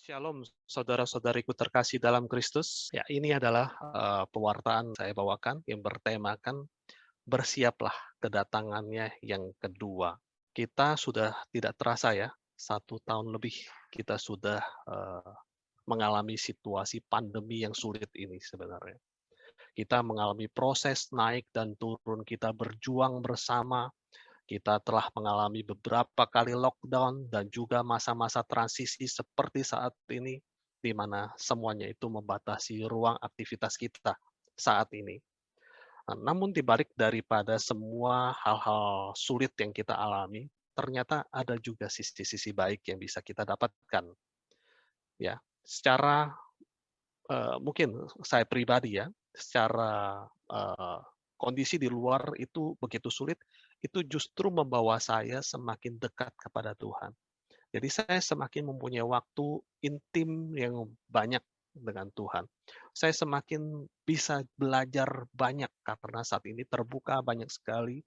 Shalom, saudara-saudariku terkasih dalam Kristus. Ya, ini adalah pewartaan saya bawakan yang bertemakan bersiaplah kedatangannya yang kedua. Kita sudah tidak terasa ya, 1 tahun lebih kita sudah mengalami situasi pandemi yang sulit ini sebenarnya. Kita mengalami proses naik dan turun, kita berjuang bersama, kita telah mengalami beberapa kali lockdown dan juga masa-masa transisi seperti saat ini, di mana semuanya itu membatasi ruang aktivitas kita saat ini. Namun di balik daripada semua hal-hal sulit yang kita alami, ternyata ada juga sisi-sisi baik yang bisa kita dapatkan. Ya, secara mungkin saya pribadi ya, secara kondisi di luar itu begitu sulit, itu justru membawa saya semakin dekat kepada Tuhan. Jadi saya semakin mempunyai waktu intim yang banyak dengan Tuhan. Saya semakin bisa belajar banyak karena saat ini terbuka banyak sekali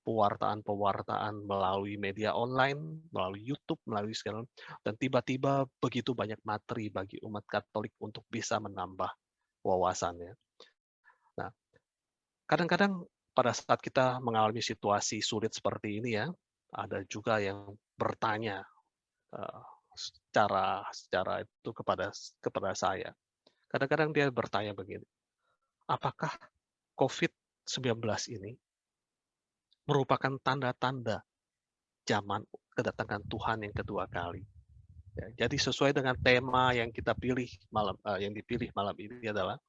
pewartaan-pewartaan melalui media online, melalui YouTube, melalui segala, dan tiba-tiba begitu banyak materi bagi umat Katolik untuk bisa menambah wawasannya. Nah, kadang-kadang pada saat kita mengalami situasi sulit seperti ini ya, ada juga yang bertanya eh, secara secara itu kepada saya. Kadang-kadang dia bertanya begini, apakah COVID-19 ini merupakan tanda-tanda zaman kedatangan Tuhan yang kedua kali? Ya, jadi sesuai dengan tema yang kita pilih yang dipilih malam ini adalah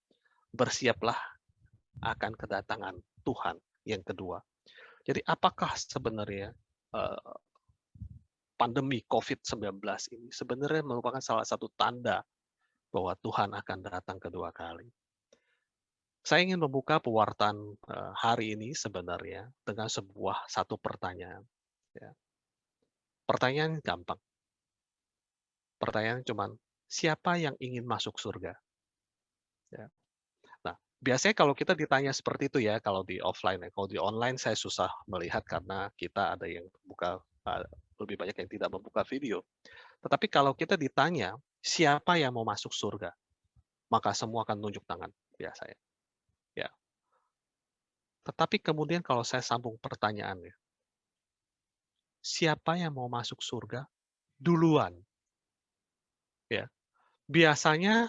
bersiaplah akan kedatangan Tuhan yang kedua. Jadi apakah sebenarnya eh, pandemi COVID-19 ini sebenarnya merupakan salah satu tanda bahwa Tuhan akan datang kedua kali? Saya ingin membuka pewartaan hari ini sebenarnya dengan satu pertanyaan. Ya. Pertanyaan gampang. Pertanyaan cuman, siapa yang ingin masuk surga? Ya. Nah, biasanya kalau kita ditanya seperti itu ya, kalau di offline ya, kalau di online saya susah melihat karena kita ada yang buka, lebih banyak yang tidak membuka video. Tetapi kalau kita ditanya, siapa yang mau masuk surga? Maka semua akan tunjuk tangan, biasanya. Ya. Tetapi kemudian kalau saya sambung pertanyaannya, siapa yang mau masuk surga duluan? Ya. Biasanya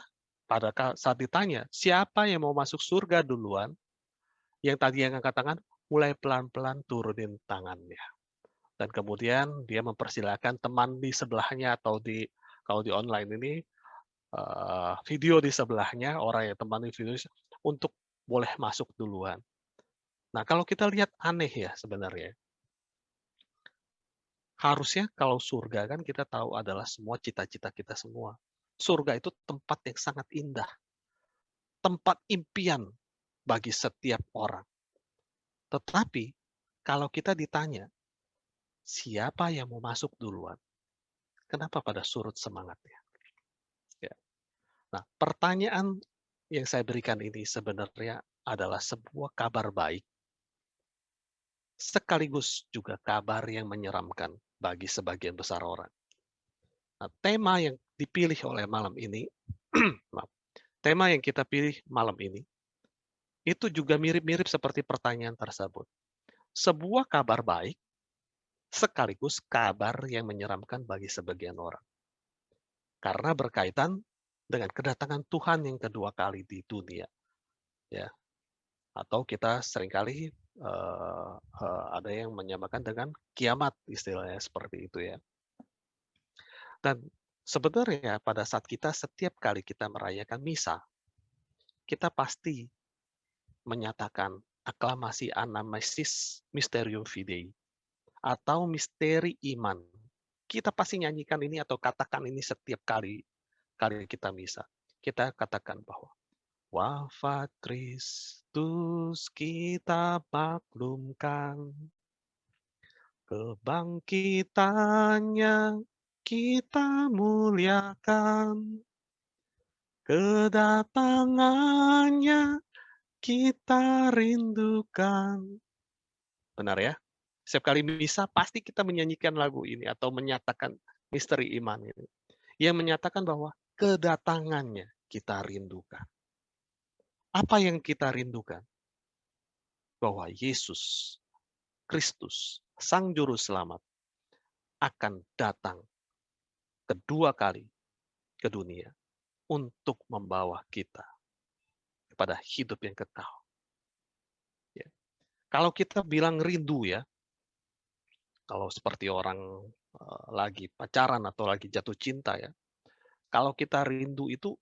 saat ditanya, siapa yang mau masuk surga duluan? Yang tadi yang angkat tangan, mulai pelan-pelan turunin tangannya. Dan kemudian dia mempersilahkan teman di sebelahnya atau kalau di online ini, video di sebelahnya, orang yang teman di video untuk boleh masuk duluan. Nah, kalau kita lihat aneh ya sebenarnya. Harusnya kalau surga kan kita tahu adalah semua cita-cita kita semua. Surga itu tempat yang sangat indah, tempat impian bagi setiap orang. Tetapi kalau kita ditanya, siapa yang mau masuk duluan? Kenapa pada surut semangatnya? Ya. Nah, pertanyaan yang saya berikan ini sebenarnya adalah sebuah kabar baik, sekaligus juga kabar yang menyeramkan bagi sebagian besar orang. Nah, tema yang dipilih oleh malam ini, maaf, tema yang kita pilih malam ini, itu juga mirip-mirip seperti pertanyaan tersebut. Sebuah kabar baik, sekaligus kabar yang menyeramkan bagi sebagian orang. Karena berkaitan dengan kedatangan Tuhan yang kedua kali di dunia. Ya, atau kita seringkali ada yang menyamakan dengan kiamat, istilahnya seperti itu ya. Dan sebenarnya pada saat setiap kali kita merayakan misa, kita pasti menyatakan aklamasi anamnesis mysterium fidei atau misteri iman. Kita pasti nyanyikan ini atau katakan ini setiap kali kita misa. Kita katakan bahwa wafat Kristus kita maklumkan, kebangkitannya kita muliakan, kedatangannya kita rindukan. Benar ya? Setiap kali misa pasti kita menyanyikan lagu ini atau menyatakan misteri iman ini. Yang menyatakan bahwa kedatangannya kita rindukan. Apa yang kita rindukan? Bahwa Yesus Kristus, Sang Juru Selamat, akan datang kedua kali ke dunia untuk membawa kita kepada hidup yang kekal. Ya. Kalau kita bilang rindu ya, kalau seperti orang lagi pacaran atau lagi jatuh cinta ya, kalau kita rindu itu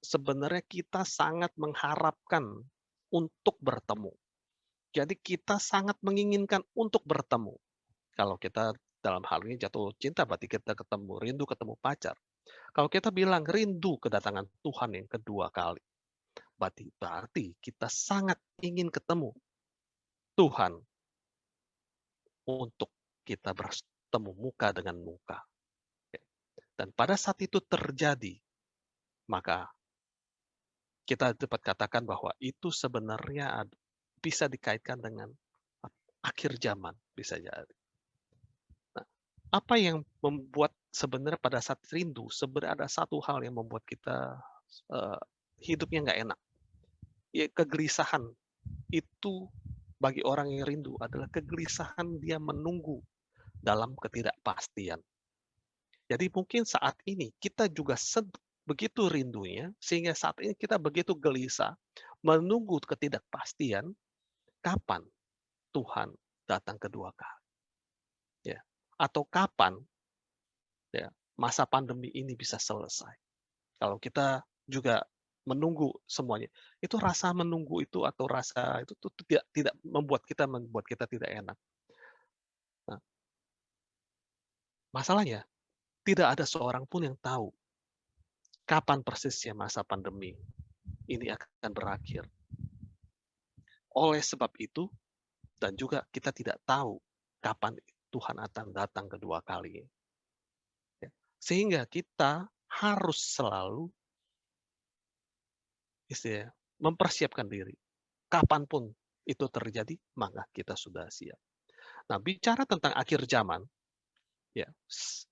sebenarnya kita sangat mengharapkan untuk bertemu. Jadi kita sangat menginginkan untuk bertemu. Kalau kita dalam hal ini jatuh cinta berarti kita ketemu, rindu ketemu pacar. Kalau kita bilang rindu kedatangan Tuhan yang kedua kali, berarti kita sangat ingin ketemu Tuhan untuk kita bertemu muka dengan muka. Dan pada saat itu terjadi, maka kita dapat katakan bahwa itu sebenarnya bisa dikaitkan dengan akhir zaman, bisa jadi. Nah, apa yang membuat sebenarnya pada saat rindu, sebenarnya ada satu hal yang membuat kita uh, hidupnya nggak enak. Ya, kegelisahan itu bagi orang yang rindu adalah kegelisahan dia menunggu dalam ketidakpastian. Jadi mungkin saat ini kita juga begitu rindunya, sehingga saat ini kita begitu gelisah, menunggu ketidakpastian, kapan Tuhan datang kedua kali. Ya. Atau kapan ya, masa pandemi ini bisa selesai. Kalau kita juga menunggu semuanya, itu rasa menunggu itu atau rasa itu tuh tidak membuat kita tidak enak. Nah, masalahnya tidak ada seorang pun yang tahu kapan persisnya masa pandemi ini akan berakhir. Oleh sebab itu, dan juga kita tidak tahu kapan Tuhan akan datang kedua kali. Sehingga kita harus selalu mempersiapkan diri. Kapanpun itu terjadi, maka kita sudah siap. Nah, bicara tentang akhir zaman, ya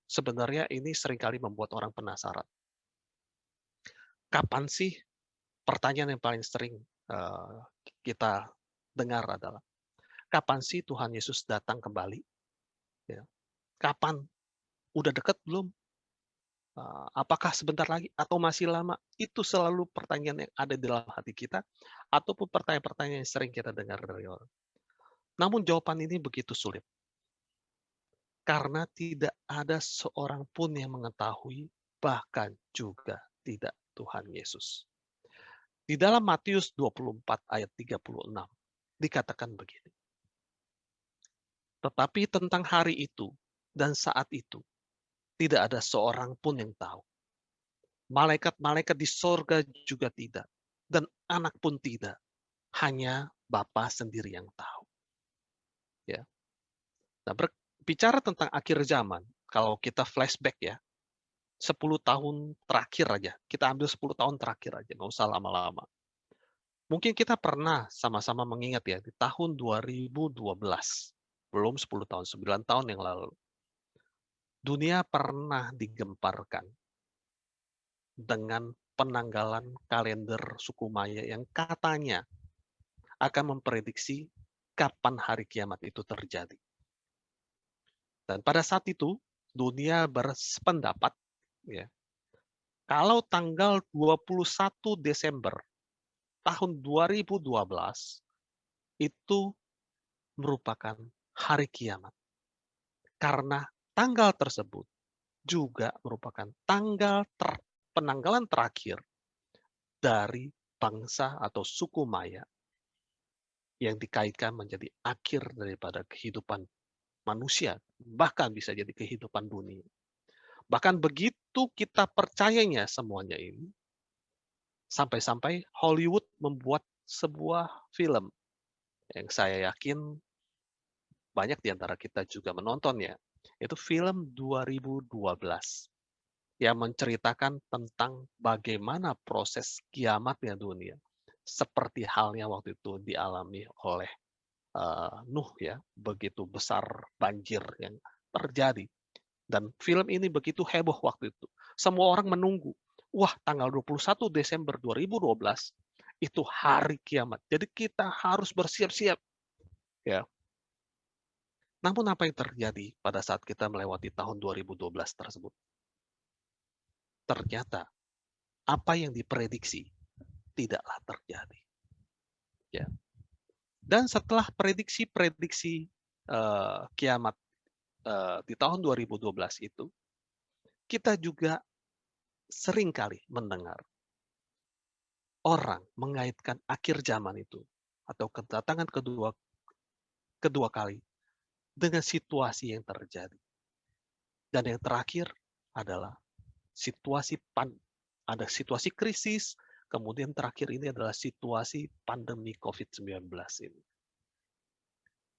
sebenarnya ini seringkali membuat orang penasaran. Kapan sih? Pertanyaan yang paling sering kita dengar adalah, kapan sih Tuhan Yesus datang kembali? Ya. Kapan? Udah dekat belum? Apakah sebentar lagi atau masih lama? Itu selalu pertanyaan yang ada di dalam hati kita, ataupun pertanyaan-pertanyaan yang sering kita dengar dari orang. Namun jawaban ini begitu sulit. Karena tidak ada seorang pun yang mengetahui, bahkan juga tidak Tuhan Yesus. Di dalam Matius 24 ayat 36, dikatakan begini. Tetapi tentang hari itu dan saat itu, tidak ada seorang pun yang tahu. Malaikat-malaikat di sorga juga tidak. Dan anak pun tidak. Hanya Bapa sendiri yang tahu. Ya. Nah, berbicara tentang akhir zaman, kalau kita flashback ya, 10 tahun terakhir aja. Kita ambil 10 tahun terakhir aja, nggak usah lama-lama. Mungkin kita pernah sama-sama mengingat ya, di tahun 2012, belum 10 tahun, 9 tahun yang lalu, dunia pernah digemparkan dengan penanggalan kalender suku Maya yang katanya akan memprediksi kapan hari kiamat itu terjadi. Dan pada saat itu, dunia bersependapat, ya, kalau tanggal 21 Desember tahun 2012 itu merupakan hari kiamat. Karena tanggal tersebut juga merupakan tanggal penanggalan terakhir dari bangsa atau suku Maya yang dikaitkan menjadi akhir daripada kehidupan manusia, bahkan bisa jadi kehidupan dunia. Bahkan begitu kita percayanya semuanya ini, sampai-sampai Hollywood membuat sebuah film yang saya yakin banyak di antara kita juga menontonnya. Itu film 2012 yang menceritakan tentang bagaimana proses kiamatnya dunia. Seperti halnya waktu itu dialami oleh Nuh ya, begitu besar banjir yang terjadi. Dan film ini begitu heboh waktu itu. Semua orang menunggu. wah tanggal 21 Desember 2012 itu hari kiamat. Jadi kita harus bersiap-siap. Ya. Namun apa yang terjadi pada saat kita melewati tahun 2012 tersebut? Ternyata apa yang diprediksi tidaklah terjadi. Ya. Dan setelah prediksi-prediksi kiamat di tahun 2012 itu, kita juga seringkali mendengar orang mengaitkan akhir zaman itu atau kedatangan kedua kedua kali dengan situasi yang terjadi. Dan yang terakhir adalah ada situasi krisis, kemudian terakhir ini adalah situasi pandemi COVID-19 ini.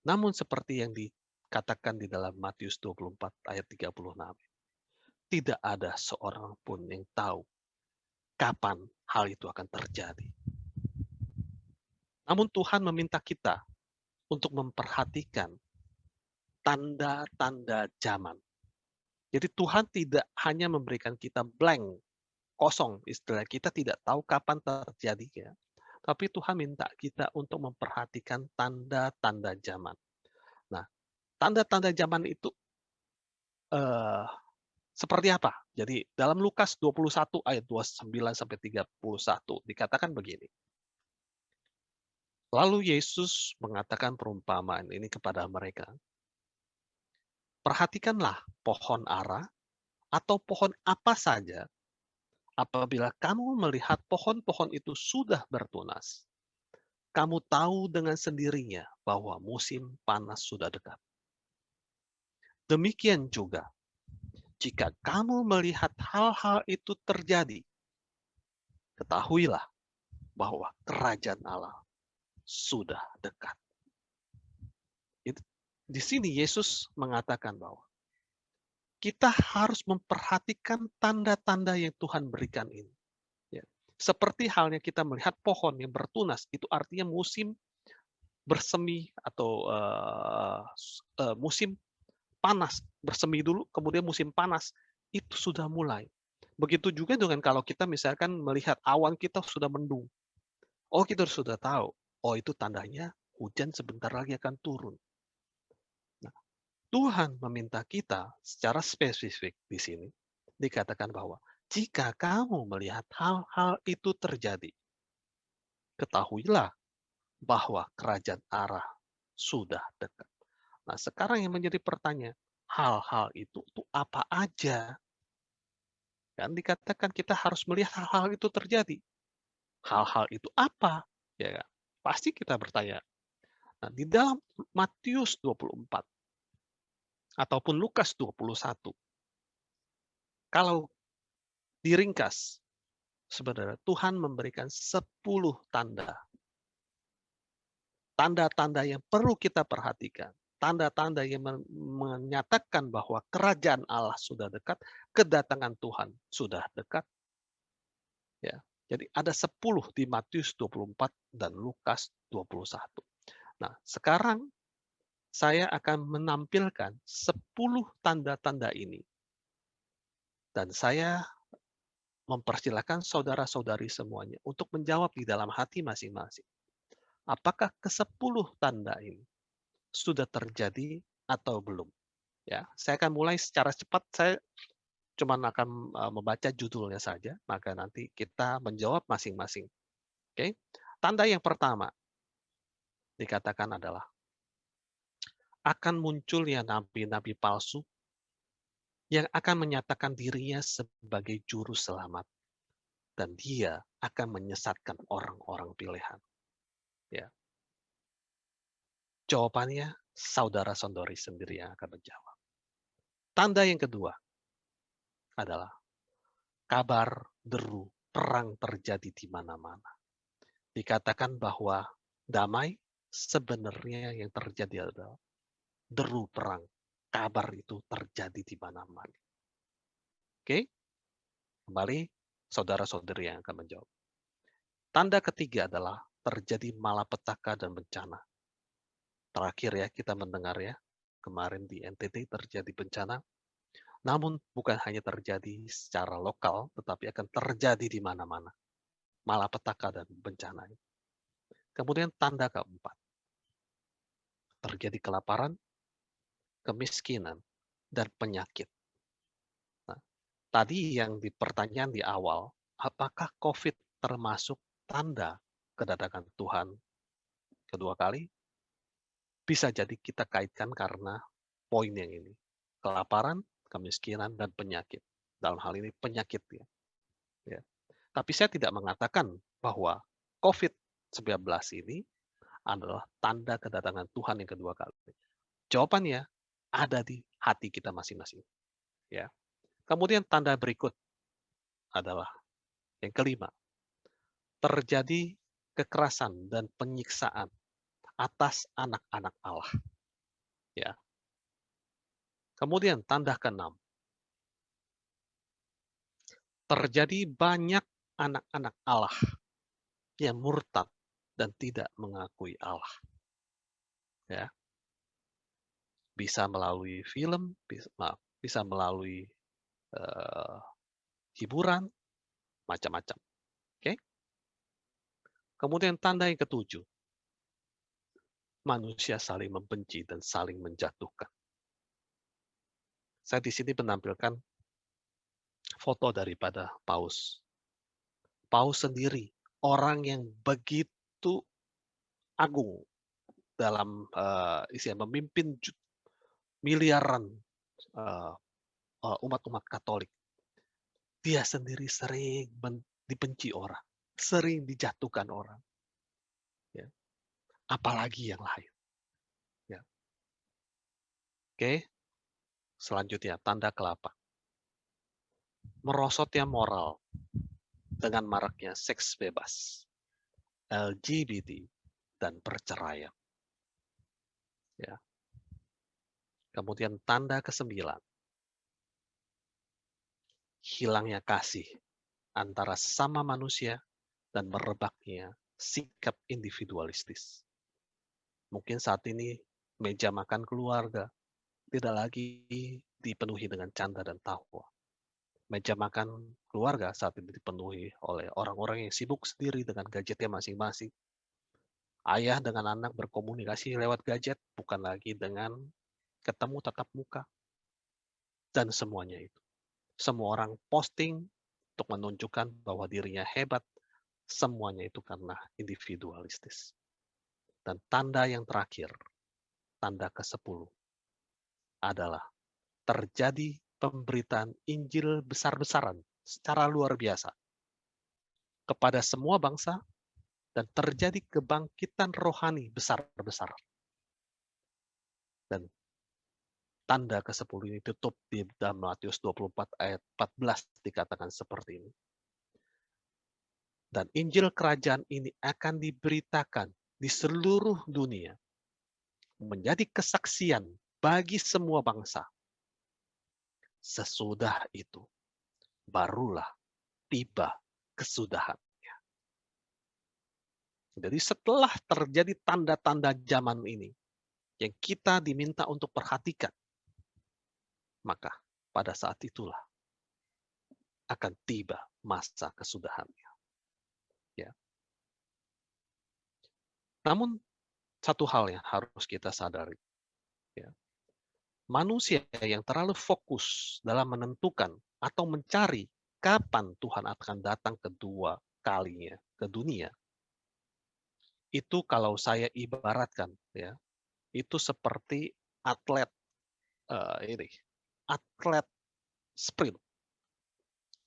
Namun seperti yang dikatakan di dalam Matius 24 ayat 36, tidak ada seorang pun yang tahu kapan hal itu akan terjadi. Namun Tuhan meminta kita untuk memperhatikan tanda-tanda zaman. Jadi Tuhan tidak hanya memberikan kita blank, kosong, istilah kita tidak tahu kapan terjadinya. Tapi Tuhan minta kita untuk memperhatikan tanda-tanda zaman. Nah, tanda-tanda zaman itu seperti apa? Jadi dalam Lukas 21 ayat 29 sampai 31 dikatakan begini. Lalu Yesus mengatakan perumpamaan ini kepada mereka. Perhatikanlah pohon ara atau pohon apa saja apabila kamu melihat pohon-pohon itu sudah bertunas. Kamu tahu dengan sendirinya bahwa musim panas sudah dekat. Demikian juga, jika kamu melihat hal-hal itu terjadi, ketahuilah bahwa kerajaan Allah sudah dekat. Di sini Yesus mengatakan bahwa kita harus memperhatikan tanda-tanda yang Tuhan berikan ini. Ya. Seperti halnya kita melihat pohon yang bertunas, itu artinya musim bersemi atau musim panas. Bersemi dulu, kemudian musim panas. Itu sudah mulai. Begitu juga dengan kalau kita misalkan melihat awan kita sudah mendung. Oh, kita sudah tahu. Oh, itu tandanya hujan sebentar lagi akan turun. Tuhan meminta kita secara spesifik di sini dikatakan bahwa jika kamu melihat hal-hal itu terjadi, ketahuilah bahwa kerajaan Allah sudah dekat. Nah, sekarang yang menjadi pertanyaan, hal-hal itu apa aja? Kan dikatakan kita harus melihat hal-hal itu terjadi. Hal-hal itu apa? Ya, kan? Pasti kita bertanya. Nah, di dalam Matius 24 ataupun Lukas 21, kalau diringkas, sebenarnya Tuhan memberikan 10 tanda. Tanda-tanda yang perlu kita perhatikan. Tanda-tanda yang menyatakan bahwa kerajaan Allah sudah dekat, kedatangan Tuhan sudah dekat. Ya. Jadi ada 10 di Matius 24 dan Lukas 21. Nah, sekarang saya akan menampilkan 10 tanda-tanda ini. Dan saya mempersilahkan saudara-saudari semuanya untuk menjawab di dalam hati masing-masing. Apakah ke-10 tanda ini sudah terjadi atau belum? Ya, saya akan mulai secara cepat. Saya cuma akan membaca judulnya saja, maka nanti kita menjawab masing-masing. Oke. Tanda yang pertama dikatakan adalah akan munculnya nabi-nabi palsu yang akan menyatakan dirinya sebagai juru selamat dan dia akan menyesatkan orang-orang pilihan. Ya. Jawabannya saudara-saudari sendiri yang akan menjawab. Tanda yang kedua adalah kabar deru perang terjadi di mana-mana. Dikatakan bahwa damai sebenarnya yang terjadi adalah deru perang. Kabar itu terjadi di mana-mana. Oke? Kembali saudara-saudari yang akan menjawab. Tanda ketiga adalah terjadi malapetaka dan bencana. Terakhir ya kita mendengar ya, kemarin di NTT terjadi bencana. Namun bukan hanya terjadi secara lokal, tetapi akan terjadi di mana-mana. Malapetaka dan bencana. Kemudian tanda keempat, terjadi kelaparan, kemiskinan, dan penyakit. Nah, tadi yang di pertanyaan di awal, apakah COVID termasuk tanda kedatangan Tuhan kedua kali? Bisa jadi kita kaitkan karena poin yang ini. Kelaparan, kemiskinan, dan penyakit. Dalam hal ini penyakit ya. Ya. Tapi saya tidak mengatakan bahwa COVID-19 ini adalah tanda kedatangan Tuhan yang kedua kali. Jawabannya ada di hati kita masing-masing. Ya. Kemudian tanda berikut adalah yang kelima, terjadi kekerasan dan penyiksaan atas anak-anak Allah. Ya. Kemudian tanda keenam, terjadi banyak anak-anak Allah yang murtad dan tidak mengakui Allah. Ya. Bisa melalui film, bisa melalui hiburan, macam-macam. Oke? Kemudian tanda yang ketujuh, manusia saling membenci dan saling menjatuhkan. Saya di sini menampilkan foto daripada Paus. Paus sendiri, orang yang begitu agung dalam memimpin miliaran umat-umat Katolik. Dia sendiri sering dibenci orang, sering dijatuhkan orang. Ya. Apalagi yang lain. Ya. Oke, selanjutnya tanda kelapa. Merosotnya moral dengan maraknya seks bebas, LGBT, dan perceraian. Ya. Kemudian tanda ke-9, hilangnya kasih antara sesama manusia dan merebaknya sikap individualistis. Mungkin saat ini meja makan keluarga tidak lagi dipenuhi dengan canda dan tawa. Meja makan keluarga saat ini dipenuhi oleh orang-orang yang sibuk sendiri dengan gadgetnya masing-masing. Ayah dengan anak berkomunikasi lewat gadget, bukan lagi dengan ketemu tatap muka. Dan semuanya itu. Semua orang posting untuk menunjukkan bahwa dirinya hebat. Semuanya itu karena individualistis. Dan tanda yang terakhir, tanda ke-10, adalah terjadi pemberitaan Injil besar-besaran secara luar biasa kepada semua bangsa dan terjadi kebangkitan rohani besar-besaran. Dan tanda ke-10 ini tutup di dalam Matius 24 ayat 14 dikatakan seperti ini. Dan Injil kerajaan ini akan diberitakan di seluruh dunia menjadi kesaksian bagi semua bangsa. Sesudah itu barulah tiba kesudahannya. Jadi setelah terjadi tanda-tanda zaman ini yang kita diminta untuk perhatikan, maka pada saat itulah akan tiba masa kesudahannya. Ya. Namun satu hal yang harus kita sadari, ya. Manusia yang terlalu fokus dalam menentukan atau mencari kapan Tuhan akan datang kedua kalinya ke dunia, itu kalau saya ibaratkan, ya, itu seperti atlet atlet sprint,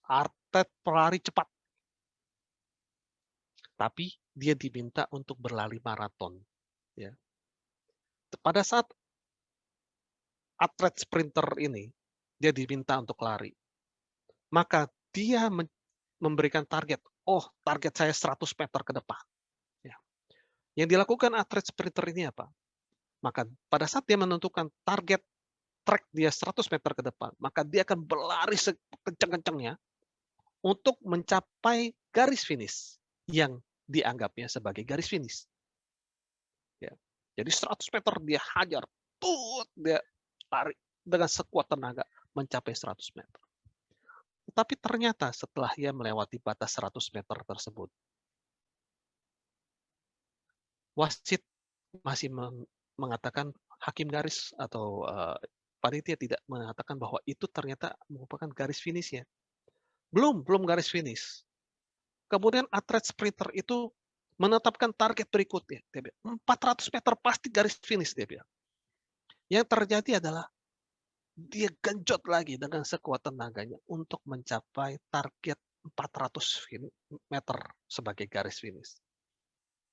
atlet pelari cepat. Tapi dia diminta untuk berlari maraton. Ya. Pada saat atlet sprinter ini, dia diminta untuk lari. Maka dia memberikan target, target saya 100 meter ke depan. Ya. Yang dilakukan atlet sprinter ini apa? Maka pada saat dia menentukan target track dia 100 meter ke depan, maka dia akan berlari sekencang-kencangnya untuk mencapai garis finish yang dianggapnya sebagai garis finish. Ya. Jadi 100 meter dia hajar, dia lari dengan sekuat tenaga, mencapai 100 meter. Tetapi ternyata setelah ia melewati batas 100 meter tersebut, wasit masih mengatakan, hakim garis atau panitia tidak mengatakan bahwa itu ternyata merupakan garis finishnya. Belum garis finish. Kemudian atlet sprinter itu menetapkan target berikutnya. Dia bilang, 400 meter pasti garis finish, dia bilang. Yang terjadi adalah dia genjot lagi dengan sekuat tenaganya untuk mencapai target 400 meter sebagai garis finish.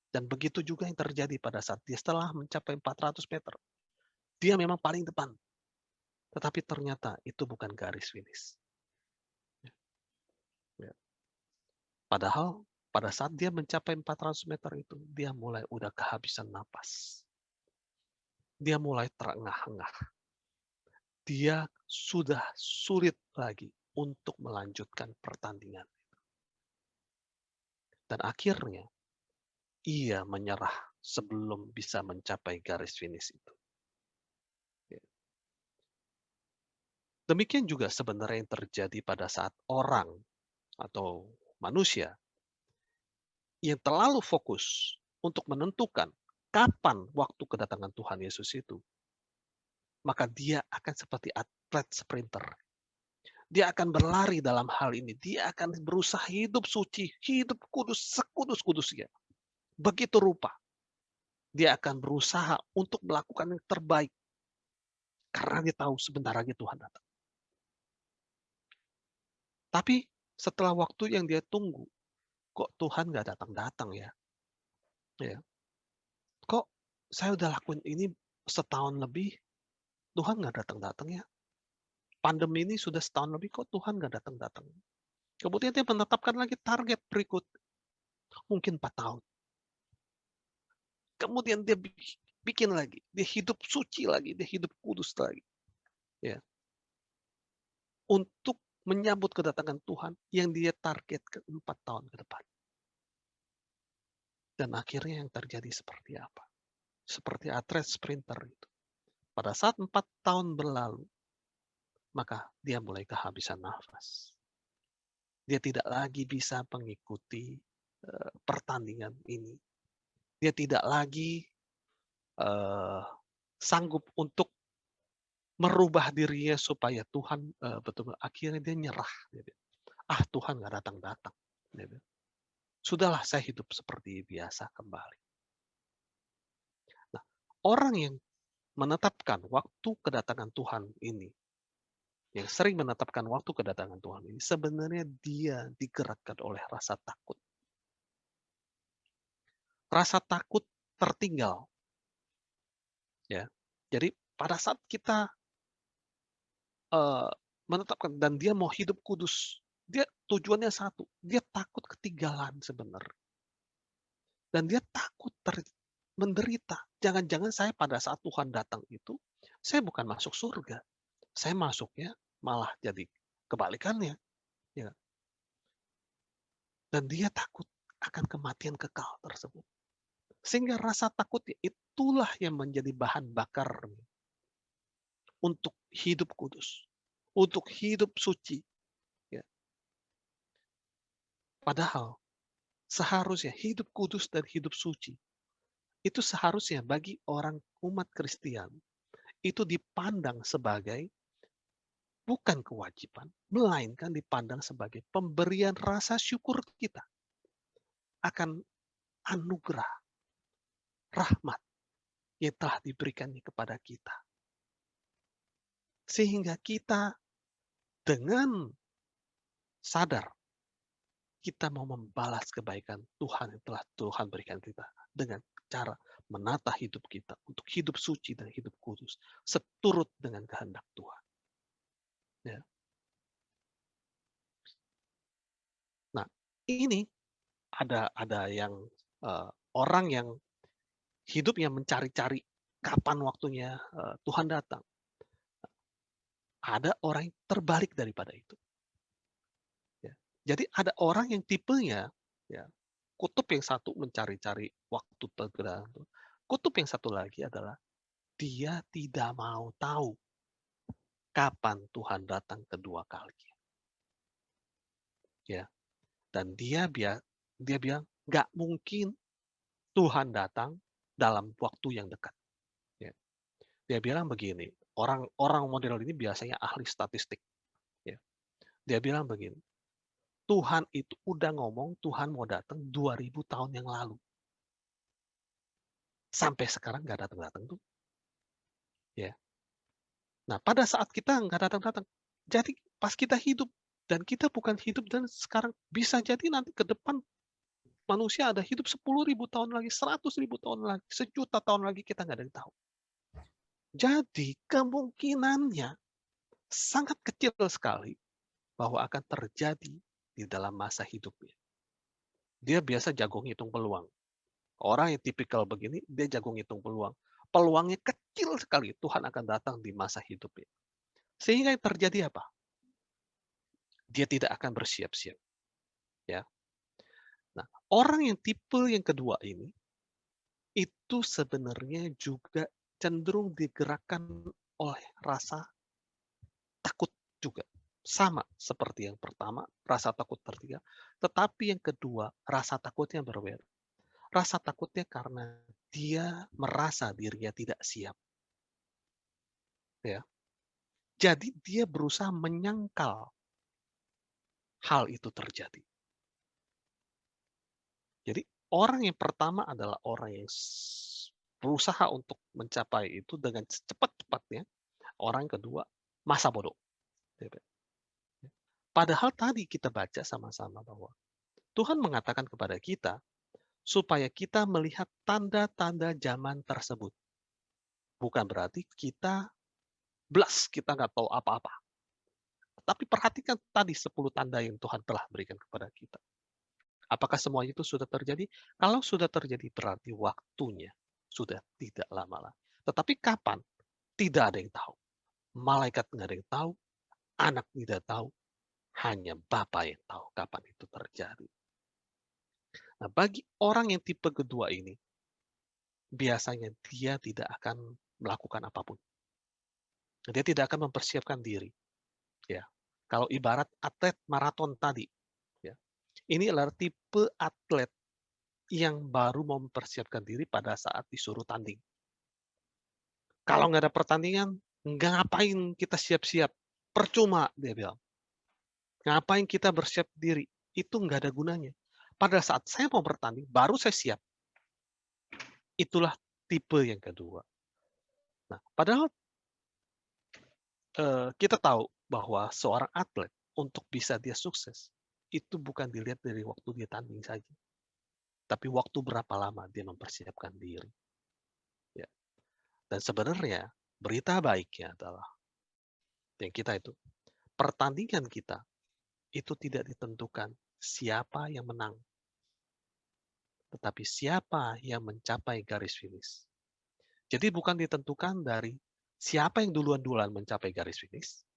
Dan begitu juga yang terjadi pada saat dia setelah mencapai 400 meter. Dia memang paling depan. Tetapi ternyata itu bukan garis finish. Ya. Padahal pada saat dia mencapai 400 meter itu, dia mulai udah kehabisan napas. Dia mulai terengah-engah. Dia sudah sulit lagi untuk melanjutkan pertandingan. Dan akhirnya, ia menyerah sebelum bisa mencapai garis finish itu. Demikian juga sebenarnya yang terjadi pada saat orang atau manusia yang terlalu fokus untuk menentukan kapan waktu kedatangan Tuhan Yesus itu, maka dia akan seperti atlet sprinter. Dia akan berlari dalam hal ini. Dia akan berusaha hidup suci, hidup kudus, sekudus-kudusnya. Begitu rupa. Dia akan berusaha untuk melakukan yang terbaik. Karena dia tahu sebentar lagi Tuhan datang. Tapi setelah waktu yang dia tunggu, kok Tuhan nggak datang-datang ya? Ya. Kok saya udah lakuin ini setahun lebih, Tuhan nggak datang-datang ya? Pandemi ini sudah setahun lebih, kok Tuhan nggak datang-datang? Kemudian dia menetapkan lagi target berikut, mungkin 4 tahun. Kemudian dia bikin lagi, dia hidup suci lagi, dia hidup kudus lagi. Ya. Untuk menyambut kedatangan Tuhan yang dia targetkan 4 tahun ke depan. Dan akhirnya yang terjadi seperti apa? Seperti atlet sprinter itu. Pada saat 4 tahun berlalu, maka dia mulai kehabisan nafas. Dia tidak lagi bisa mengikuti pertandingan ini. Dia tidak lagi sanggup untuk merubah dirinya supaya Tuhan betul-betul akhirnya dia nyerah. Tuhan nggak datang-datang. Sudahlah saya hidup seperti biasa kembali. Nah, orang yang menetapkan waktu kedatangan Tuhan ini, yang sering menetapkan waktu kedatangan Tuhan ini, sebenarnya dia digerakkan oleh rasa takut. Rasa takut tertinggal. Ya. Jadi pada saat kita menetapkan dan dia mau hidup kudus, dia tujuannya satu, dia takut ketinggalan sebenarnya. Dan dia takut menderita. Jangan-jangan saya pada saat Tuhan datang itu, saya bukan masuk surga. Saya masuknya malah jadi kebalikannya. Ya. Dan dia takut akan kematian kekal tersebut. Sehingga rasa takutnya itulah yang menjadi bahan bakar untuk hidup kudus. Untuk hidup suci. Ya. Padahal seharusnya hidup kudus dan hidup suci itu seharusnya bagi orang umat Kristen itu dipandang sebagai bukan kewajiban, melainkan dipandang sebagai pemberian rasa syukur kita akan anugerah, rahmat yang telah diberikannya kepada kita. Sehingga kita dengan sadar kita mau membalas kebaikan Tuhan yang telah Tuhan berikan kita dengan cara menata hidup kita untuk hidup suci dan hidup kudus seturut dengan kehendak Tuhan. Ya. Nah, ini ada yang orang yang hidupnya mencari-cari kapan waktunya Tuhan datang. Ada orang yang terbalik daripada itu. Ya. Jadi ada orang yang tipenya, ya, kutub yang satu mencari-cari waktu tergerak. Kutub yang satu lagi adalah dia tidak mau tahu kapan Tuhan datang kedua kali. Ya, dan dia bilang nggak mungkin Tuhan datang dalam waktu yang dekat. Ya. Dia bilang begini, orang-orang model ini biasanya ahli statistik. Ya. Dia bilang begini, Tuhan itu udah ngomong Tuhan mau datang 2000 tahun yang lalu. Sampai sekarang nggak datang-datang tuh. Ya. Nah, pada saat kita nggak datang-datang, jadi pas kita hidup, dan kita bukan hidup dan sekarang, bisa jadi nanti ke depan manusia ada hidup 10.000 tahun lagi, 100.000 tahun lagi, sejuta tahun lagi, kita nggak ada yang tahu. Jadi kemungkinannya sangat kecil sekali bahwa akan terjadi di dalam masa hidupnya. Dia biasa jago ngitung peluang. Orang yang tipikal begini, dia jago ngitung peluang. Peluangnya kecil sekali Tuhan akan datang di masa hidupnya. Sehingga yang terjadi apa? Dia tidak akan bersiap-siap. Ya. Nah, orang yang tipe yang kedua ini, itu sebenarnya juga cenderung digerakkan oleh rasa takut juga. Sama seperti yang pertama, rasa takut tertiga. Tetapi yang kedua, rasa takutnya berbeda. Rasa takutnya karena dia merasa dirinya tidak siap. Ya. Jadi dia berusaha menyangkal hal itu terjadi. Jadi orang yang pertama adalah orang yang berusaha untuk mencapai itu dengan secepat-cepatnya. Orang kedua, masa bodoh. Padahal tadi kita baca sama-sama bahwa Tuhan mengatakan kepada kita supaya kita melihat tanda-tanda zaman tersebut. Bukan berarti kita kita nggak tahu apa-apa. Tapi perhatikan tadi 10 tanda yang Tuhan telah berikan kepada kita. Apakah semua itu sudah terjadi? Kalau sudah terjadi berarti waktunya sudah tidak lama lagi. Tetapi kapan? Tidak ada yang tahu. Malaikat nggak ada yang tahu, anak tidak tahu, hanya Bapa yang tahu kapan itu terjadi. Nah, bagi orang yang tipe kedua ini, biasanya dia tidak akan melakukan apapun. Dia tidak akan mempersiapkan diri. Ya, kalau ibarat atlet maraton tadi, ya, ini adalah tipe atlet yang baru mau mempersiapkan diri pada saat disuruh tanding. Kalau nggak ada pertandingan, nggak ngapain kita siap-siap. Percuma, dia bilang. Ngapain kita bersiap diri? Itu nggak ada gunanya. Pada saat saya mau bertanding, baru saya siap. Itulah tipe yang kedua. Nah, padahal kita tahu bahwa seorang atlet untuk bisa dia sukses, itu bukan dilihat dari waktu dia tanding saja. Tapi waktu berapa lama dia mempersiapkan diri. Ya. Dan sebenarnya berita baiknya adalah yang kita itu, pertandingan kita itu tidak ditentukan siapa yang menang, tetapi siapa yang mencapai garis finish. Jadi bukan ditentukan dari siapa yang duluan-duluan mencapai garis finish,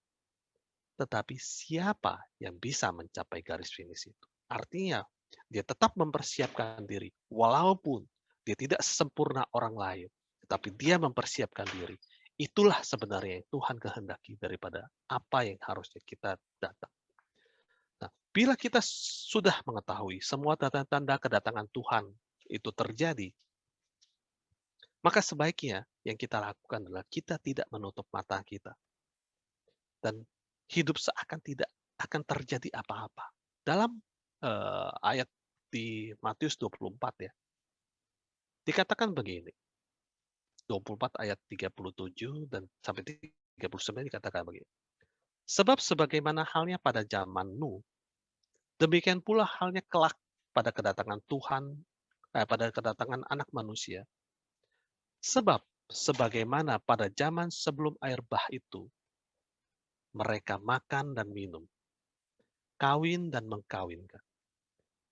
tetapi siapa yang bisa mencapai garis finish itu. Artinya, dia tetap mempersiapkan diri, walaupun dia tidak sempurna orang lain, tetapi dia mempersiapkan diri. Itulah sebenarnya yang Tuhan kehendaki daripada apa yang harusnya kita datang. Nah, bila kita sudah mengetahui semua tanda-tanda kedatangan Tuhan itu terjadi, maka sebaiknya yang kita lakukan adalah kita tidak menutup mata kita. Dan hidup seakan tidak akan terjadi apa-apa. Dalam ayat di Matius 24 ya, dikatakan begini. 24 ayat 37 dan sampai 39 dikatakan begini. Sebab sebagaimana halnya pada zaman Nuh, demikian pula halnya kelak pada kedatangan Tuhan, pada kedatangan anak manusia. Sebab sebagaimana pada zaman sebelum air bah itu, mereka makan dan minum, kawin dan mengkawinkan.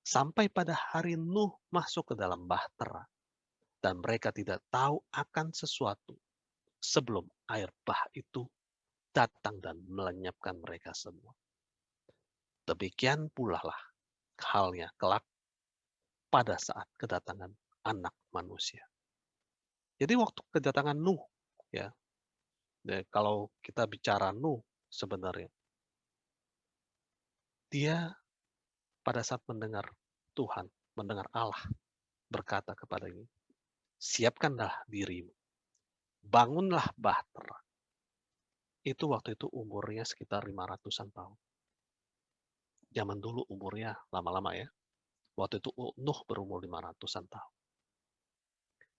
Sampai pada hari Nuh masuk ke dalam bahtera, dan mereka tidak tahu akan sesuatu sebelum air bah itu datang dan melenyapkan mereka semua. Demikian pula lah halnya kelak pada saat kedatangan anak manusia. Jadi waktu kedatangan Nuh, ya, Kalau kita bicara Nuh sebenarnya, dia pada saat mendengar Tuhan, mendengar Allah berkata kepadanya, siapkanlah dirimu, bangunlah bahtera. Itu waktu itu umurnya sekitar 500-an tahun. Zaman dulu umurnya lama-lama ya. Waktu itu Nuh berumur 500-an tahun.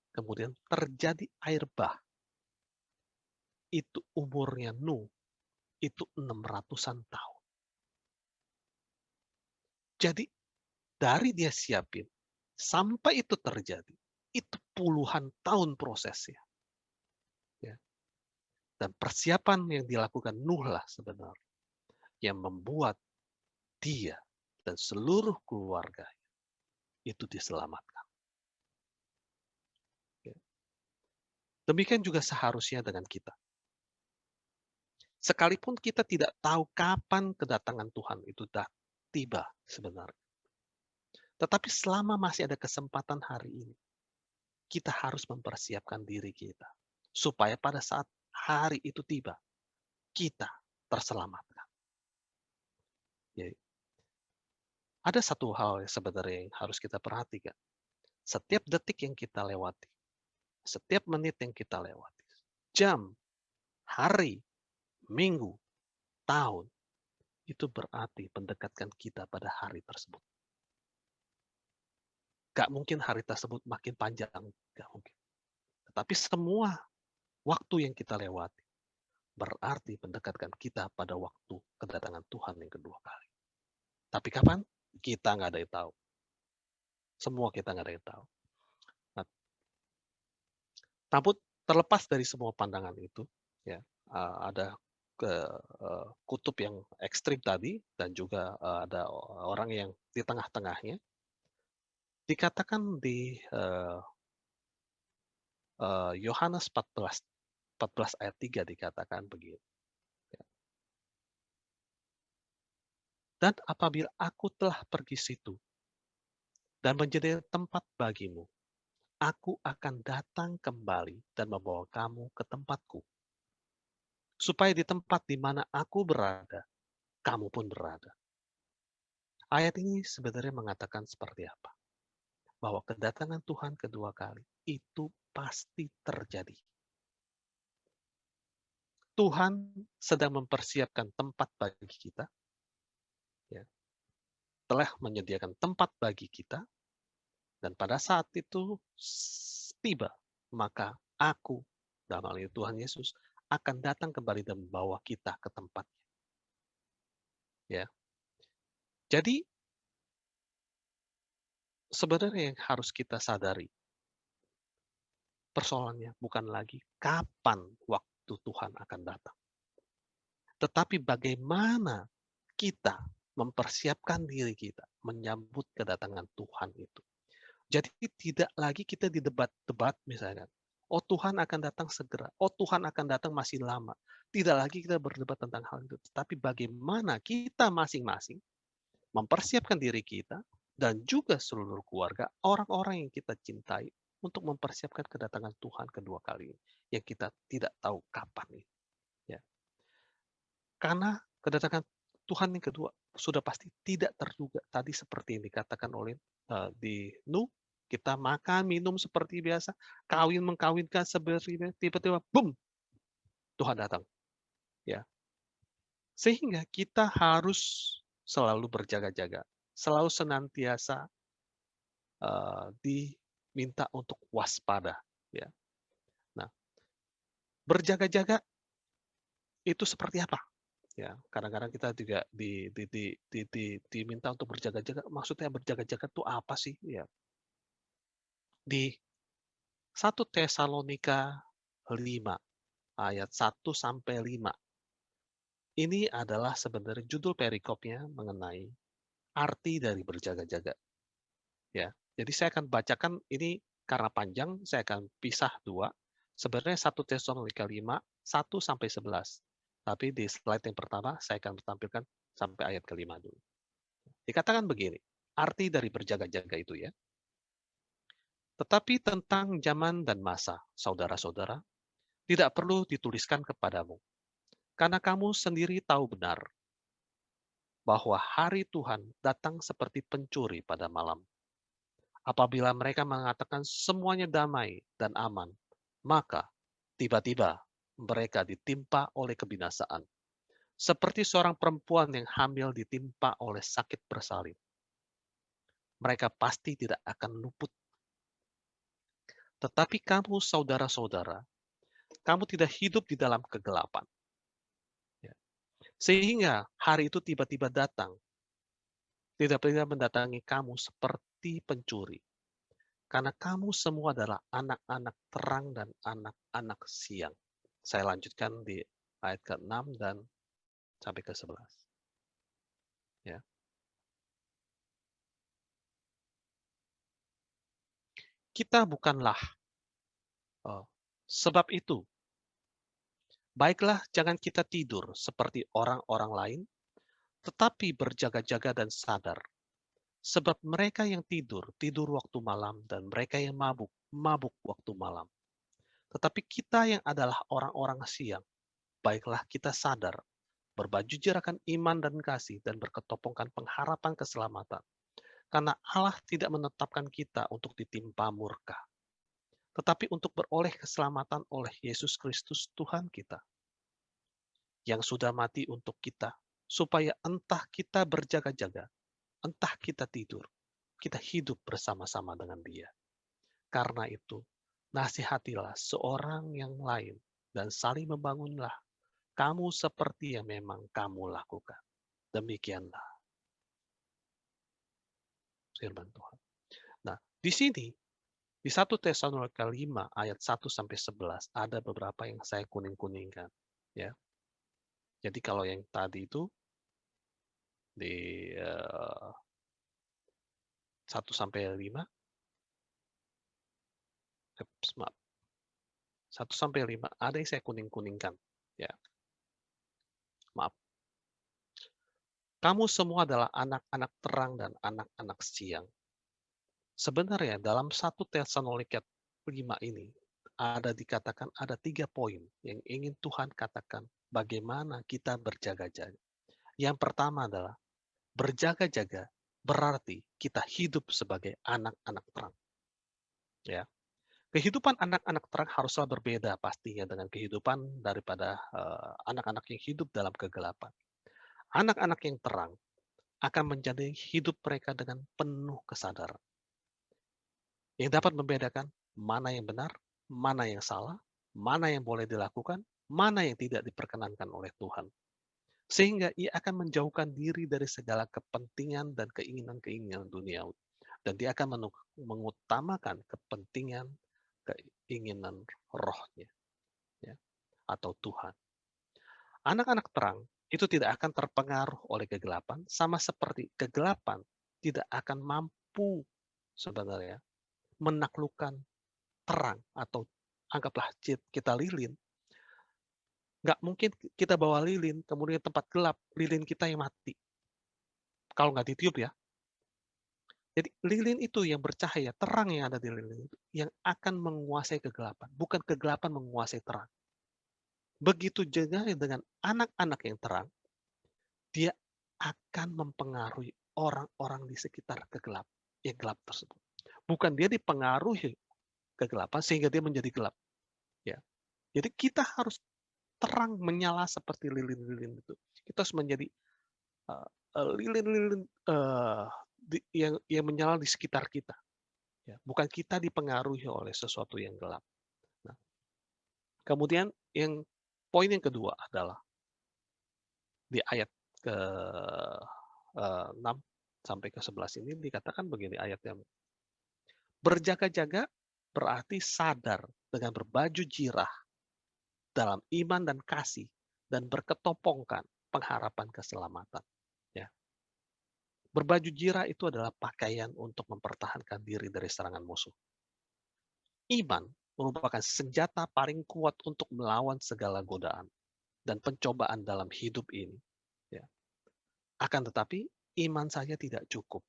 Kemudian terjadi air bah. Itu umurnya Nuh, itu 600-an tahun. Jadi dari dia siapin, sampai itu terjadi, itu puluhan tahun prosesnya. Ya. Dan persiapan yang dilakukan Nuh lah sebenarnya, yang membuat dia dan seluruh keluarga itu diselamatkan. Ya. Demikian juga seharusnya dengan kita. Sekalipun kita tidak tahu kapan kedatangan Tuhan itu tiba sebenarnya. Tetapi selama masih ada kesempatan hari ini, kita harus mempersiapkan diri kita. Supaya pada saat hari itu tiba, kita terselamatkan. Jadi, ada satu hal yang sebenarnya yang harus kita perhatikan. Setiap detik yang kita lewati, setiap menit yang kita lewati, jam, hari, minggu, tahun, itu berarti mendekatkan kita pada hari tersebut. Gak mungkin hari tersebut makin panjang, gak mungkin. Tetapi semua waktu yang kita lewati berarti mendekatkan kita pada waktu kedatangan Tuhan yang kedua kali. Tapi kapan? Kita nggak ada yang tahu. Semua kita nggak ada yang tahu. Nah, namun terlepas dari semua pandangan itu, ya ada kutub yang ekstrim tadi dan juga ada orang yang di tengah-tengahnya. Dikatakan di Yohanes 14 ayat 3 dikatakan begini. Dan apabila aku telah pergi situ dan menjadi tempat bagimu, aku akan datang kembali dan membawa kamu ke tempatku. Supaya di tempat di mana aku berada, kamu pun berada. Ayat ini sebenarnya mengatakan seperti apa? Bahwa kedatangan Tuhan kedua kali itu pasti terjadi. Tuhan sedang mempersiapkan tempat bagi kita, ya, telah menyediakan tempat bagi kita, dan pada saat itu tiba, maka aku, dalam hal ini Tuhan Yesus, akan datang kembali dan membawa kita ke tempatnya. Ya. Jadi, sebenarnya yang harus kita sadari, persoalannya bukan lagi kapan waktu Tuhan akan datang. Tetapi bagaimana kita mempersiapkan diri kita menyambut kedatangan Tuhan itu. Jadi tidak lagi kita di debat-debat misalnya. Oh Tuhan akan datang segera. Oh Tuhan akan datang masih lama. Tidak lagi kita berdebat tentang hal itu. Tapi bagaimana kita masing-masing mempersiapkan diri kita dan juga seluruh keluarga, orang-orang yang kita cintai untuk mempersiapkan kedatangan Tuhan kedua kali yang kita tidak tahu kapan ini. Ya. Karena kedatangan Tuhan yang kedua sudah pasti tidak terduga tadi seperti yang dikatakan oleh di Nuh, kita makan minum seperti biasa, kawin mengkawinkan seperti biasa, tiba-tiba boom, Tuhan datang. Ya. Sehingga kita harus selalu berjaga-jaga, selalu senantiasa diminta untuk waspada. Ya. Nah, berjaga-jaga itu seperti apa? Ya, kadang-kadang kita juga diminta untuk berjaga-jaga. Maksudnya berjaga-jaga itu apa sih? Ya, di 1 Tesalonika 5 ayat 1-5. Ini adalah sebenarnya judul perikopnya mengenai arti dari berjaga-jaga. Ya, jadi saya akan bacakan ini karena panjang, saya akan pisah dua. Sebenarnya 1 Tesalonika 5 1-11. Tapi di slide yang pertama saya akan tampilkan sampai ayat ke-5 dulu. Dikatakan begini, arti dari berjaga-jaga itu ya. Tetapi tentang zaman dan masa, saudara-saudara, tidak perlu dituliskan kepadamu, karena kamu sendiri tahu benar bahwa hari Tuhan datang seperti pencuri pada malam. Apabila mereka mengatakan semuanya damai dan aman, maka tiba-tiba mereka ditimpa oleh kebinasaan. Seperti seorang perempuan yang hamil ditimpa oleh sakit bersalin. Mereka pasti tidak akan luput. Tetapi kamu, saudara-saudara, kamu tidak hidup di dalam kegelapan. Ya. Sehingga hari itu tiba-tiba datang, tiba-tiba mendatangi kamu seperti pencuri. Karena kamu semua adalah anak-anak terang dan anak-anak siang. Saya lanjutkan di ayat ke-6 dan sampai ke-11. Ya. Kita bukanlah, sebab itu, baiklah jangan kita tidur seperti orang-orang lain, tetapi berjaga-jaga dan sadar. Sebab mereka yang tidur, tidur waktu malam, dan mereka yang mabuk, mabuk waktu malam. Tetapi kita yang adalah orang-orang siang, baiklah kita sadar, berbaju jerakan iman dan kasih, dan berketopongkan pengharapan keselamatan. Karena Allah tidak menetapkan kita untuk ditimpa murka, tetapi untuk beroleh keselamatan oleh Yesus Kristus Tuhan kita, yang sudah mati untuk kita, supaya entah kita berjaga-jaga, entah kita tidur, kita hidup bersama-sama dengan Dia. Karena itu, nasihatilah seorang yang lain dan saling membangunlah kamu seperti yang memang kamu lakukan. Demikianlah firman Tuhan. Nah, di sini di 1 Tesalonika 5 ayat 1 sampai 11 ada beberapa yang saya kuning-kuningkan, ya. Jadi kalau yang tadi itu di 1 sampai 5, maaf, 1 sampai 5 ada yang saya kuning-kuningkan, ya. Maaf. Kamu semua adalah anak-anak terang dan anak-anak siang. Sebenarnya dalam 1 Tesalonika 5 ini ada dikatakan ada 3 poin yang ingin Tuhan katakan bagaimana kita berjaga-jaga. Yang pertama adalah berjaga-jaga berarti kita hidup sebagai anak-anak terang. Ya, kehidupan anak-anak terang haruslah berbeda pastinya dengan kehidupan daripada anak-anak yang hidup dalam kegelapan. Anak-anak yang terang akan menjadi hidup mereka dengan penuh kesadaran. Yang dapat membedakan mana yang benar, mana yang salah, mana yang boleh dilakukan, mana yang tidak diperkenankan oleh Tuhan. Sehingga ia akan menjauhkan diri dari segala kepentingan dan keinginan-keinginan duniawi. Dan dia akan mengutamakan kepentingan, keinginan rohnya, ya, atau Tuhan. Anak-anak terang itu tidak akan terpengaruh oleh kegelapan, sama seperti kegelapan tidak akan mampu sebenarnya menaklukkan terang, atau anggaplah kita lilin. Nggak mungkin kita bawa lilin, kemudian tempat gelap, lilin kita yang mati. Kalau nggak ditiup ya. Jadi lilin itu yang bercahaya, terang yang ada di lilin itu, yang akan menguasai kegelapan. Bukan kegelapan menguasai terang. Begitu juga dengan anak-anak yang terang, dia akan mempengaruhi orang-orang di sekitar yang gelap tersebut. Bukan dia dipengaruhi kegelapan sehingga dia menjadi gelap. Ya. Jadi kita harus terang menyala seperti lilin-lilin itu. Kita harus menjadi lilin-lilin yang menyala di sekitar kita. Ya, bukan kita dipengaruhi oleh sesuatu yang gelap. Nah, kemudian poin yang kedua adalah di ayat ke 6 sampai ke 11 ini dikatakan begini ayatnya. Berjaga-jaga berarti sadar dengan berbaju jirah dalam iman dan kasih dan berketopongkan pengharapan keselamatan. Ya. Berbaju jirah itu adalah pakaian untuk mempertahankan diri dari serangan musuh. Iman merupakan senjata paling kuat untuk melawan segala godaan dan pencobaan dalam hidup ini. Ya. Akan tetapi, iman saja tidak cukup.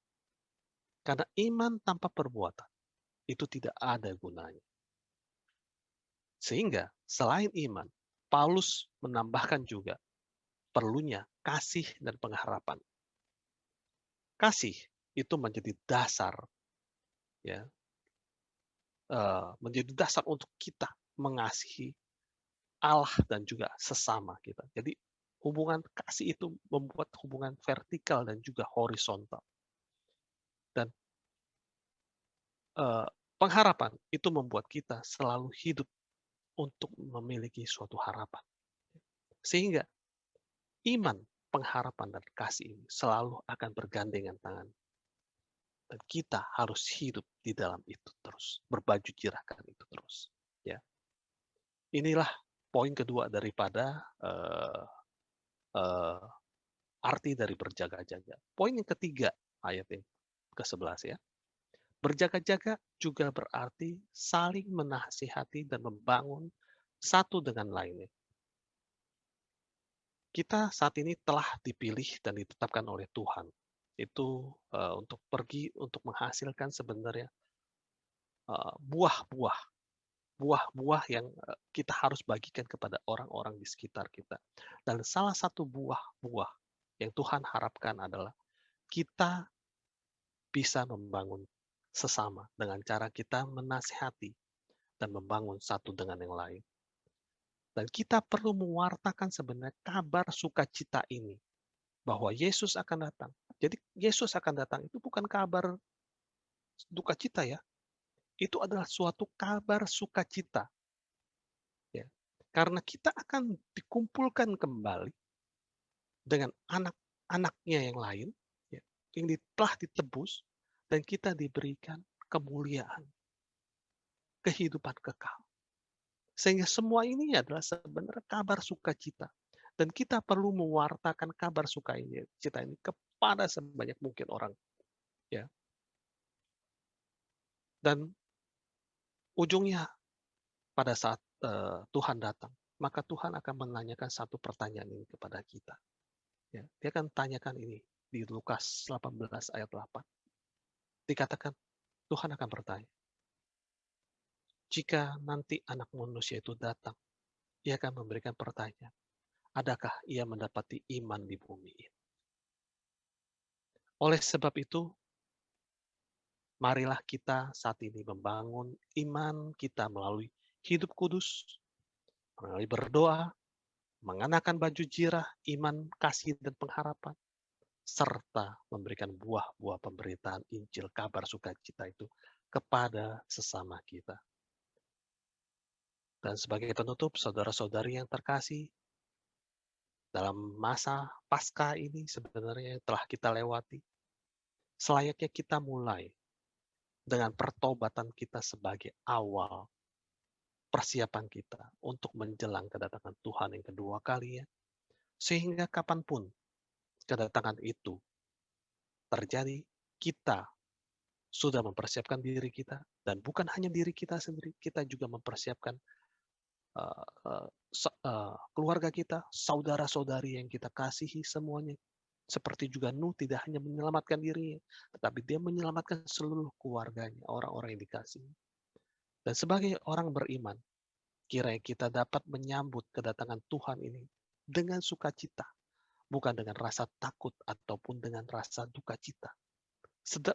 Karena iman tanpa perbuatan, itu tidak ada gunanya. Sehingga selain iman, Paulus menambahkan juga perlunya kasih dan pengharapan. Kasih itu menjadi dasar, ya, menjadi dasar untuk kita mengasihi Allah dan juga sesama kita. Jadi hubungan kasih itu membuat hubungan vertikal dan juga horizontal. Dan eh, pengharapan itu membuat kita selalu hidup untuk memiliki suatu harapan. Sehingga iman, pengharapan, dan kasih ini selalu akan bergandengan tangan. Dan kita harus hidup di dalam itu terus, berbaju jirahkan itu terus. Ya, inilah poin kedua daripada uh, arti dari berjaga-jaga. Poin yang ketiga, ayat yang ke-11 ya. Berjaga-jaga juga berarti saling menasihati dan membangun satu dengan lainnya. Kita saat ini telah dipilih dan ditetapkan oleh Tuhan. Itu untuk pergi, untuk menghasilkan sebenarnya buah-buah. Buah-buah yang kita harus bagikan kepada orang-orang di sekitar kita. Dan salah satu buah-buah yang Tuhan harapkan adalah kita bisa membangun sesama dengan cara kita menasihati dan membangun satu dengan yang lain. Dan kita perlu mewartakan sebenarnya kabar sukacita ini bahwa Yesus akan datang. Jadi Yesus akan datang itu bukan kabar duka cita ya. Itu adalah suatu kabar sukacita. Ya. Karena kita akan dikumpulkan kembali dengan anak-anaknya yang lain, ya, yang telah ditebus, dan kita diberikan kemuliaan, kehidupan kekal. Sehingga semua ini adalah sebenarnya kabar sukacita. Dan kita perlu mewartakan kabar sukacita ini kepada sebanyak mungkin orang. Ya. Dan ujungnya pada saat Tuhan datang, maka Tuhan akan menanyakan satu pertanyaan ini kepada kita. Ya, dia akan tanyakan ini di Lukas 18 ayat 8. Dikatakan, Tuhan akan bertanya, jika nanti anak manusia itu datang, ia akan memberikan pertanyaan, adakah ia mendapati iman di bumi ini? Oleh sebab itu, marilah kita saat ini membangun iman kita melalui hidup kudus, melalui berdoa, mengenakan baju jirah, iman, kasih, dan pengharapan, serta memberikan buah-buah pemberitaan Injil kabar sukacita itu kepada sesama kita. Dan sebagai penutup, saudara-saudari yang terkasih, dalam masa pasca ini sebenarnya telah kita lewati, selayaknya kita mulai dengan pertobatan kita sebagai awal persiapan kita untuk menjelang kedatangan Tuhan yang kedua kali ya. Sehingga kapanpun kedatangan itu terjadi, kita sudah mempersiapkan diri kita, dan bukan hanya diri kita sendiri, kita juga mempersiapkan keluarga kita, saudara-saudari yang kita kasihi semuanya. Seperti juga Nuh tidak hanya menyelamatkan dirinya, tetapi dia menyelamatkan seluruh keluarganya, orang-orang yang dikasihi. Dan sebagai orang beriman, kiranya kita dapat menyambut kedatangan Tuhan ini dengan sukacita, bukan dengan rasa takut ataupun dengan rasa duka cita.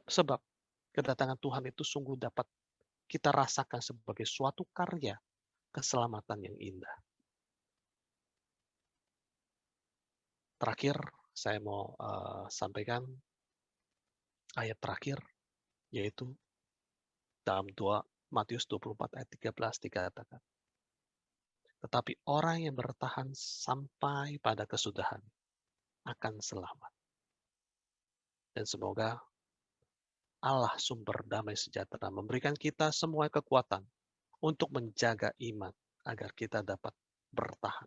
Sebab kedatangan Tuhan itu sungguh dapat kita rasakan sebagai suatu karya keselamatan yang indah. Terakhir, saya mau sampaikan ayat terakhir, yaitu dalam Matius 24 ayat 13 dikatakan, tetapi orang yang bertahan sampai pada kesudahan akan selamat. Dan semoga Allah sumber damai sejahtera memberikan kita semua kekuatan untuk menjaga iman agar kita dapat bertahan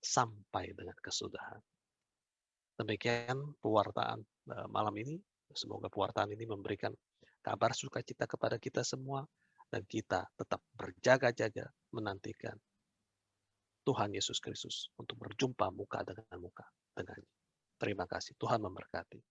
sampai dengan kesudahan. Demikian pewartaan malam ini. Semoga pewartaan ini memberikan kabar sukacita kepada kita semua dan kita tetap berjaga-jaga menantikan Tuhan Yesus Kristus untuk berjumpa muka dengan muka dengannya. Terima kasih. Tuhan memberkati.